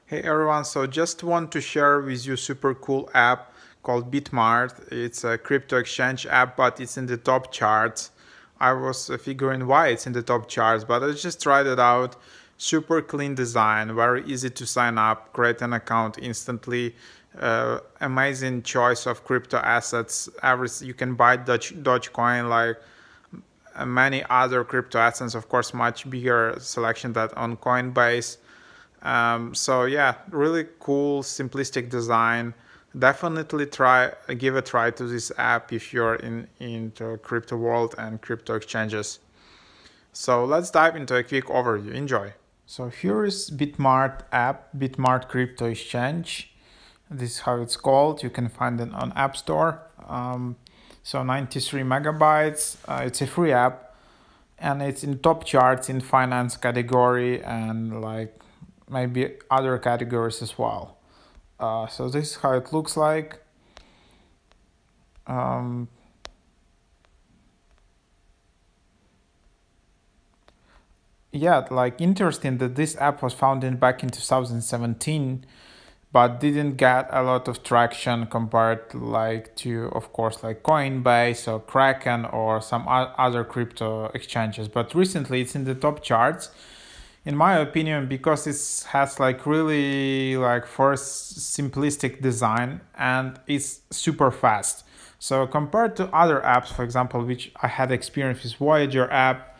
Hey everyone, so just want to share with you super cool app called BitMart. It's a crypto exchange app, but it's in the top charts. I was figuring why it's in the top charts, but I just tried it out. Super clean design, very easy to sign up, create an account instantly. Amazing choice of crypto assets. You can buy Dogecoin like many other crypto assets, of course, much bigger selection than on Coinbase. So yeah, really cool, simplistic design. Definitely give a try to this app if you're into crypto world and crypto exchanges. So let's dive into a quick overview. Enjoy. So here is BitMart app, BitMart Crypto Exchange. This is how it's called. You can find it on App Store. So 93 megabytes. It's a free app, and it's in top charts in finance category and like maybe other categories as well. So this is how it looks like. Yeah, like interesting that this app was founded back in 2017, but didn't get a lot of traction compared to of course like Coinbase or Kraken or some other crypto exchanges. But recently it's in the top charts, in my opinion, because it has like really like first simplistic design and it's super fast. So compared to other apps, for example, which I had experience with Voyager app,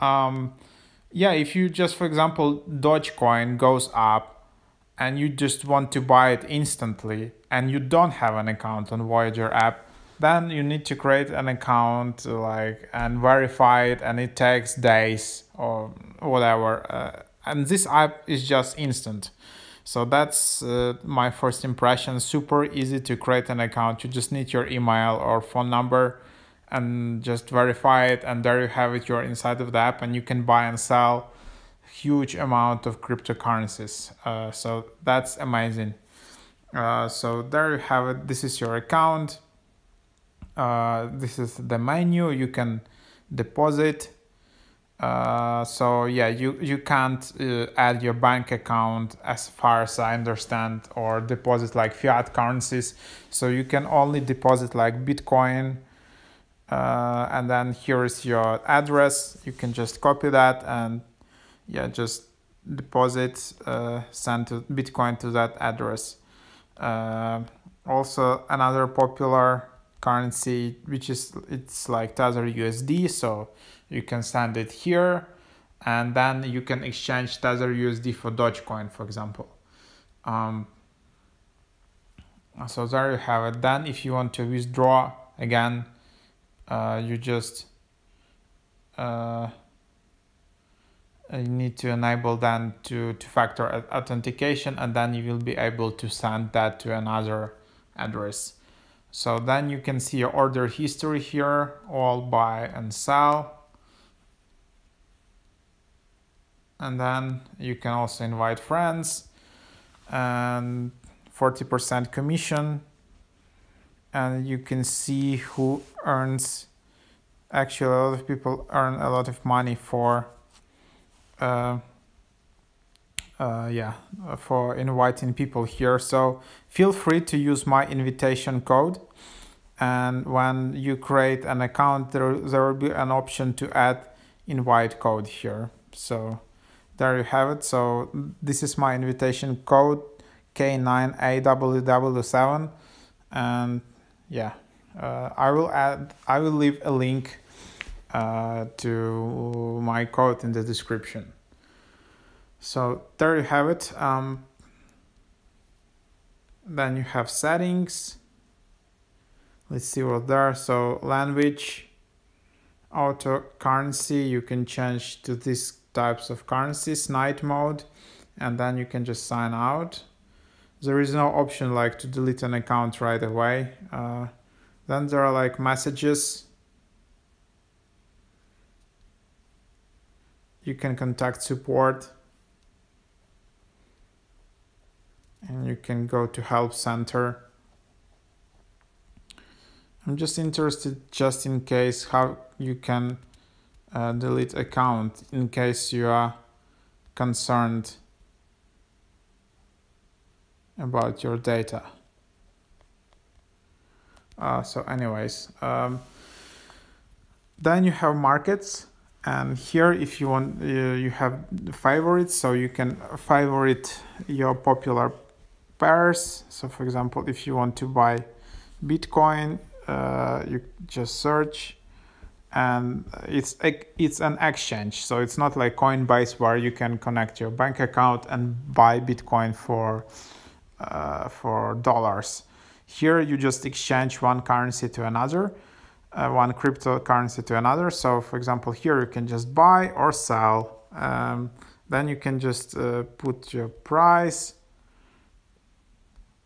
yeah, if you just, for example, Dogecoin goes up and you just want to buy it instantly and you don't have an account on Voyager app, then you need to create an account and verify it, and it takes days or whatever. And this app is just instant. So that's my first impression. Super easy to create an account. You just need your email or phone number and just verify it, and there you have it. You're inside of the app and you can buy and sell huge amount of cryptocurrencies. So that's amazing. So there you have it. This is your account. This is the menu. You can deposit. So yeah, you can't add your bank account as far as I understand, or deposit like fiat currencies. So you can only deposit like Bitcoin. And then here is your address. You can just copy that and yeah, just deposit, send to Bitcoin to that address. Also another popular currency, which is it's like Tether USD. So you can send it here, and then you can exchange Tether USD for Dogecoin, for example. So there you have it. Then if you want to withdraw again, you just you need to enable then two-factor authentication, and then you will be able to send that to another address. So then you can see your order history here, all buy and sell. And then you can also invite friends, and 40% commission. And you can see who earns. Actually, a lot of people earn a lot of money for for inviting people here. So feel free to use my invitation code, and when you create an account, there will be an option to add invite code here. So there you have it. So this is my invitation code, K9AWW7, and yeah, I will leave a link to my code in the description. So there you have it. Then you have settings. Let's see what there. So language, auto currency, you can change to these types of currencies, night mode, and then you can just sign out. There is no option like to delete an account right away. Then there are like messages. You can contact support, and you can go to help center. I'm just interested, just in case, how you can delete account in case you are concerned about your data. So anyways, then you have markets, and here if you want, you have favorites, so you can favorite your popular pairs. So for example, if you want to buy Bitcoin, you just search, and it's an exchange, so it's not like Coinbase where you can connect your bank account and buy Bitcoin for dollars. Here you just exchange one currency to another, one cryptocurrency to another. So for example, here you can just buy or sell. Then you can just put your price,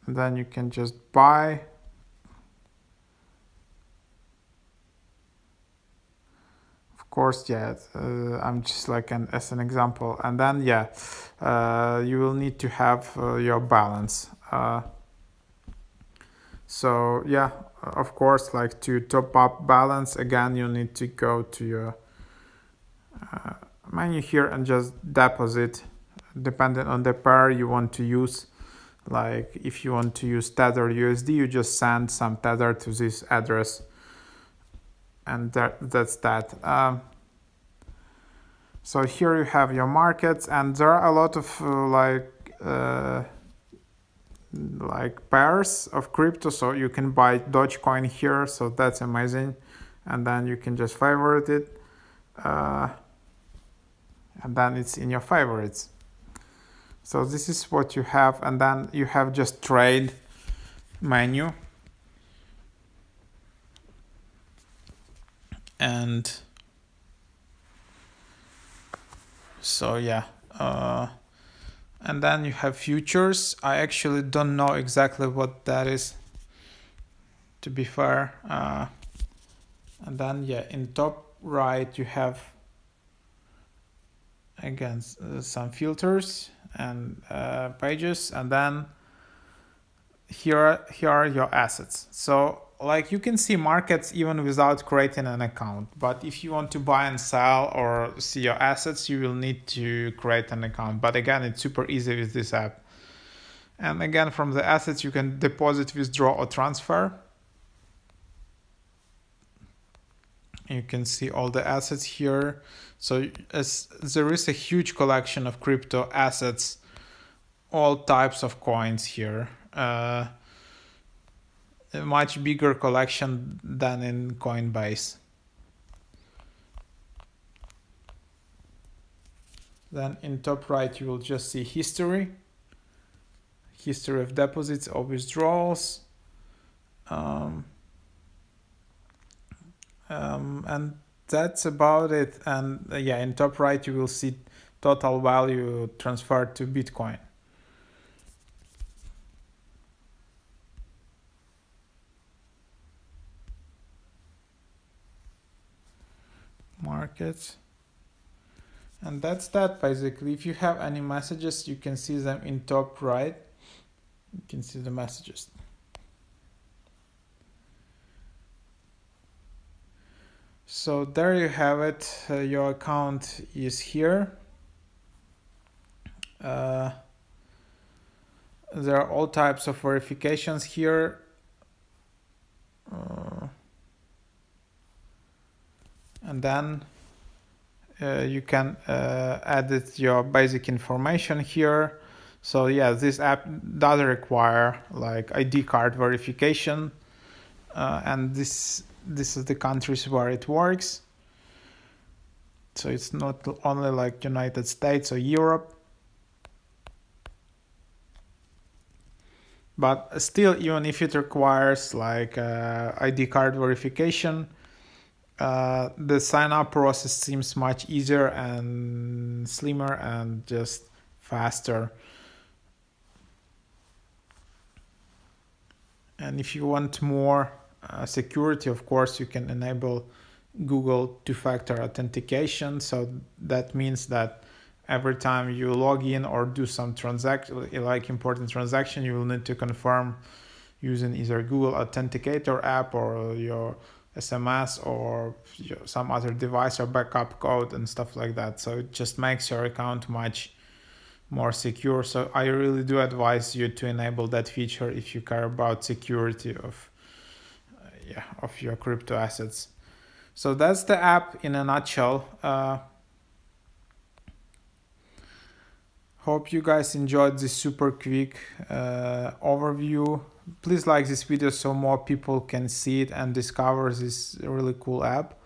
and then you can just buy. Of course, yeah, I'm just like as an example. And then yeah, you will need to have your balance. So yeah, of course, like to top up balance, again, you need to go to your menu here and just deposit, depending on the pair you want to use. Like if you want to use Tether USD, you just send some Tether to this address, and that's that. So here you have your markets, and there are a lot of like pairs of crypto. So you can buy Dogecoin here, so that's amazing, and then you can just favorite it, and then it's in your favorites. So this is what you have, and then you have just trade menu, and so yeah, and then you have futures. I actually don't know exactly what that is, to be fair. And then yeah, in top right you have again some filters and pages, and then here are your assets. So like you can see markets even without creating an account, but if you want to buy and sell or see your assets, you will need to create an account. But again, it's super easy with this app. And again, from the assets you can deposit, withdraw, or transfer. You can see all the assets here. So as there is a huge collection of crypto assets, all types of coins here. A much bigger collection than in Coinbase. Then in top right you will just see history of deposits or withdrawals, and that's about it. And yeah, in top right you will see total value transferred to Bitcoin. Markets, and that's that basically. If you have any messages, you can see them in top right. You can see the messages. So there you have it. Your account is here. There are all types of verifications here. And then you can edit your basic information here. So yeah, this app does require like ID card verification, and this is the countries where it works. So it's not only like United States or Europe, but still, even if it requires like ID card verification, the sign up process seems much easier and slimmer and just faster. And if you want more security, of course, you can enable Google two-factor authentication. So that means that every time you log in or do some transaction, like important transaction, you will need to confirm using either Google Authenticator app or your SMS or some other device or backup code and stuff like that. So it just makes your account much more secure. So I really do advise you to enable that feature if you care about security of of your crypto assets. So that's the app in a nutshell. Hope you guys enjoyed this super quick overview. Please like this video so more people can see it and discover this really cool app.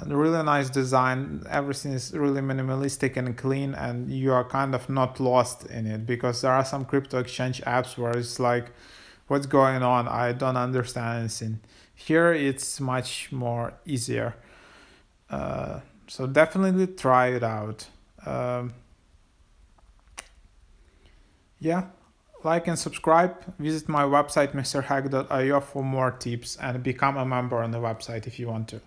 Really nice design. Everything is really minimalistic and clean, and you are kind of not lost in it, because there are some crypto exchange apps where it's like, what's going on? I don't understand anything. Here it's much more easier. So definitely try it out. Yeah, like and subscribe. Visit my website mrhack.io for more tips, and become a member on the website if you want to.